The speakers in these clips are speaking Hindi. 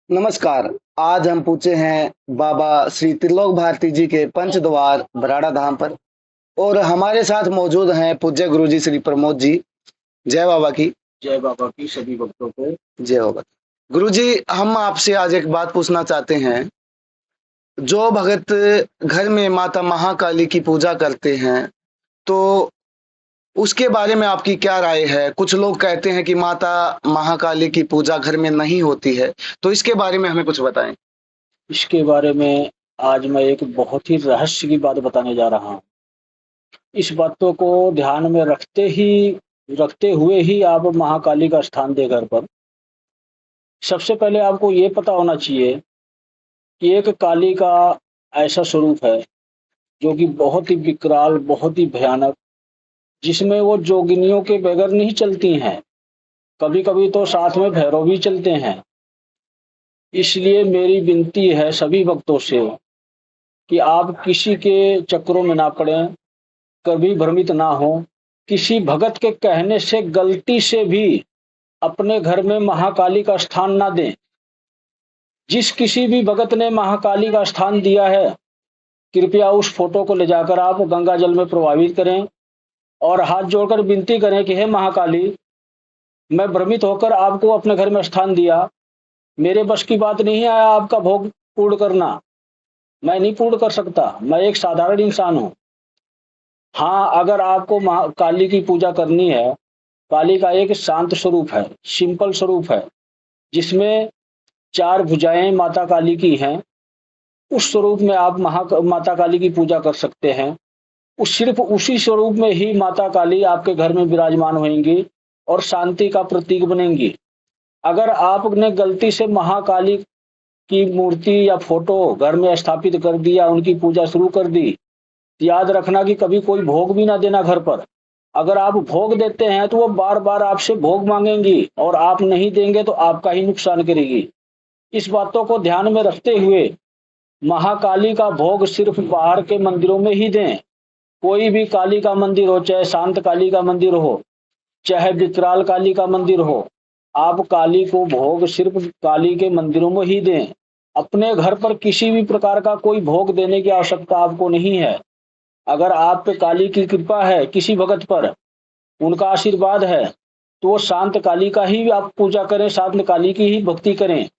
नमस्कार। आज हम पूछे हैं बाबा श्री त्रिलोक भारती जी के पंचद्वार बराड़ा धाम पर और हमारे साथ मौजूद हैं पूज्य गुरुजी श्री प्रमोद जी। जय बाबा की। जय बाबा की सभी भक्तों को। जय बाबा। गुरुजी, हम आपसे आज एक बात पूछना चाहते हैं। जो भगत घर में माता महाकाली की पूजा करते हैं, तो उसके बारे में आपकी क्या राय है? कुछ लोग कहते हैं कि माता महाकाली की पूजा घर में नहीं होती है, तो इसके बारे में हमें कुछ बताएं। इसके बारे में आज मैं एक बहुत ही रहस्य की बात बताने जा रहा हूँ। इस बातों को ध्यान में रखते हुए ही आप महाकाली का स्थान दें घर पर। सबसे पहले आपको ये पता होना चाहिए कि एक काली का ऐसा स्वरूप है जो कि बहुत ही विकराल, बहुत ही भयानक, जिसमें वो जोगिनियों के बगैर नहीं चलती हैं। कभी कभी तो साथ में भैरव भी चलते हैं। इसलिए मेरी विनती है सभी भक्तों से कि आप किसी के चक्करों में ना पड़ें, कभी भ्रमित ना हो। किसी भगत के कहने से गलती से भी अपने घर में महाकाली का स्थान ना दें। जिस किसी भी भगत ने महाकाली का स्थान दिया है, कृपया उस फोटो को ले जाकर आप गंगा जल में प्रवाहित करें और हाथ जोड़कर विनती करें कि हे महाकाली, मैं भ्रमित होकर आपको अपने घर में स्थान दिया। मेरे बस की बात नहीं है आपका भोग पूर्ण करना। मैं नहीं पूर्ण कर सकता, मैं एक साधारण इंसान हूँ। हाँ, अगर आपको काली की पूजा करनी है, काली का एक शांत स्वरूप है, सिंपल स्वरूप है, जिसमें 4 भुजाएं माता काली की हैं। उस स्वरूप में आप माता काली की पूजा कर सकते हैं। सिर्फ उसी स्वरूप में ही माता काली आपके घर में विराजमान होंगी और शांति का प्रतीक बनेंगी। अगर आपने गलती से महाकाली की मूर्ति या फोटो घर में स्थापित कर दिया, उनकी पूजा शुरू कर दी, याद रखना कि कभी कोई भोग भी ना देना घर पर। अगर आप भोग देते हैं तो वो बार बार आपसे भोग मांगेंगी और आप नहीं देंगे तो आपका ही नुकसान करेगी। इस बातों को ध्यान में रखते हुए महाकाली का भोग सिर्फ बाहर के मंदिरों में ही दें। कोई भी काली का मंदिर हो, चाहे शांत काली का मंदिर हो, चाहे विकराल काली का मंदिर हो, आप काली को भोग सिर्फ काली के मंदिरों में ही दें। अपने घर पर किसी भी प्रकार का कोई भोग देने की आवश्यकता आपको नहीं है। अगर आप पे काली की कृपा है, किसी भगत पर उनका आशीर्वाद है, तो वो शांत काली का ही आप पूजा करें, शांत काली की ही भक्ति करें।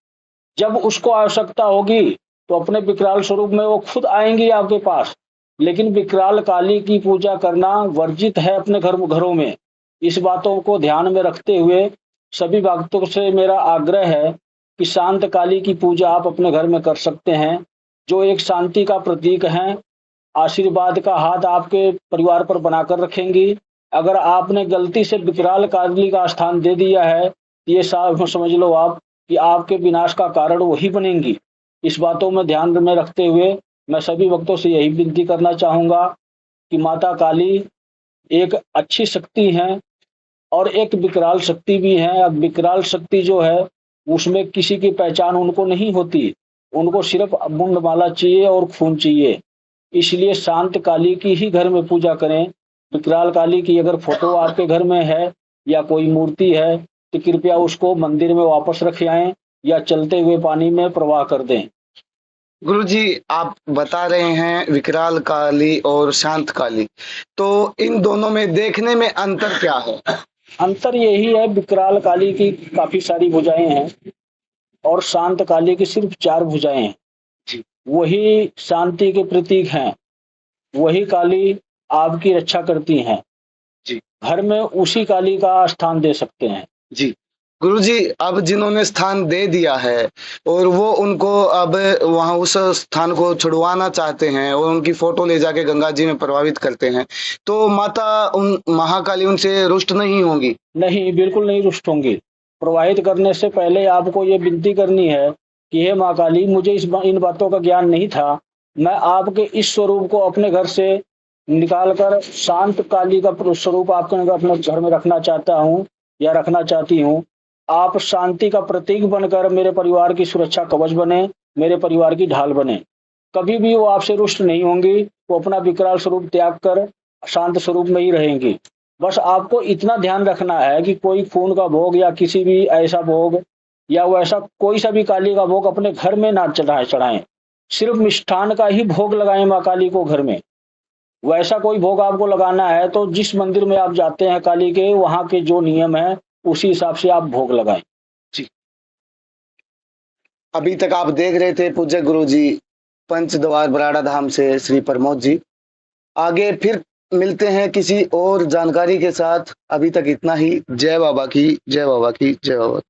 जब उसको आवश्यकता होगी तो अपने विकराल स्वरूप में वो खुद आएंगी आपके पास। लेकिन विकराल काली की पूजा करना वर्जित है अपने घरों में। इस बातों को ध्यान में रखते हुए सभी भक्तों से मेरा आग्रह है कि शांत काली की पूजा आप अपने घर में कर सकते हैं, जो एक शांति का प्रतीक है। आशीर्वाद का हाथ आपके परिवार पर बनाकर रखेंगी। अगर आपने गलती से विकराल काली का स्थान दे दिया है, ये साफ समझ लो आप कि आपके विनाश का कारण वही बनेंगी। इस बातों में ध्यान में रखते हुए मैं सभी भक्तों से यही विनती करना चाहूंगा कि माता काली एक अच्छी शक्ति है और एक विकराल शक्ति भी है। अब विकराल शक्ति जो है, उसमें किसी की पहचान उनको नहीं होती। उनको सिर्फ मुंडमाला चाहिए और खून चाहिए। इसलिए शांत काली की ही घर में पूजा करें। विकराल काली की अगर फोटो आपके घर में है या कोई मूर्ति है, तो कृपया उसको मंदिर में वापस रख आएं या चलते हुए पानी में प्रवाह कर दें। गुरुजी, आप बता रहे हैं विकराल काली और शांत काली, तो इन दोनों में देखने में अंतर क्या है? अंतर यही है, विकराल काली की काफी सारी भुजाएं हैं और शांत काली की सिर्फ 4 भुजाएं हैं। जी। वही शांति के प्रतीक हैं। वही काली आपकी रक्षा करती हैं। जी। घर में उसी काली का स्थान दे सकते हैं। जी। गुरुजी, अब जिन्होंने स्थान दे दिया है और वो उनको अब वहां उस स्थान को छुड़वाना चाहते हैं और उनकी फोटो ले जाके गंगा जी में प्रवाहित करते हैं, तो माता उन महाकाली उनसे रुष्ट नहीं होंगी? नहीं, बिल्कुल नहीं रुष्ट होंगी। प्रवाहित करने से पहले आपको ये विनती करनी है कि हे माँ काली, मुझे इन बातों का ज्ञान नहीं था। मैं आपके इस स्वरूप को अपने घर से निकाल कर शांत काली का स्वरूप आपके अपने घर में रखना चाहता हूँ या रखना चाहती हूँ। आप शांति का प्रतीक बनकर मेरे परिवार की सुरक्षा कवच बने, मेरे परिवार की ढाल बने। कभी भी वो आपसे रुष्ट नहीं होंगी। वो अपना विकराल स्वरूप त्याग कर शांत स्वरूप में ही रहेंगी। बस आपको इतना ध्यान रखना है कि कोई खून का भोग या किसी भी ऐसा भोग या वैसा कोई सा भी काली का भोग अपने घर में ना चढ़ाएं। सिर्फ मिष्ठान का ही भोग लगाएं माँ काली को घर में। वैसा कोई भोग आपको लगाना है तो जिस मंदिर में आप जाते हैं काली के, वहां के जो नियम है उसी हिसाब से आप भोग लगाएं। जी। अभी तक आप देख रहे थे पूज्य गुरु जी पंचद्वार बराड़ा धाम से श्री प्रमोद जी। आगे फिर मिलते हैं किसी और जानकारी के साथ। अभी तक इतना ही। जय बाबा की, जय बाबा की, जय बाबा।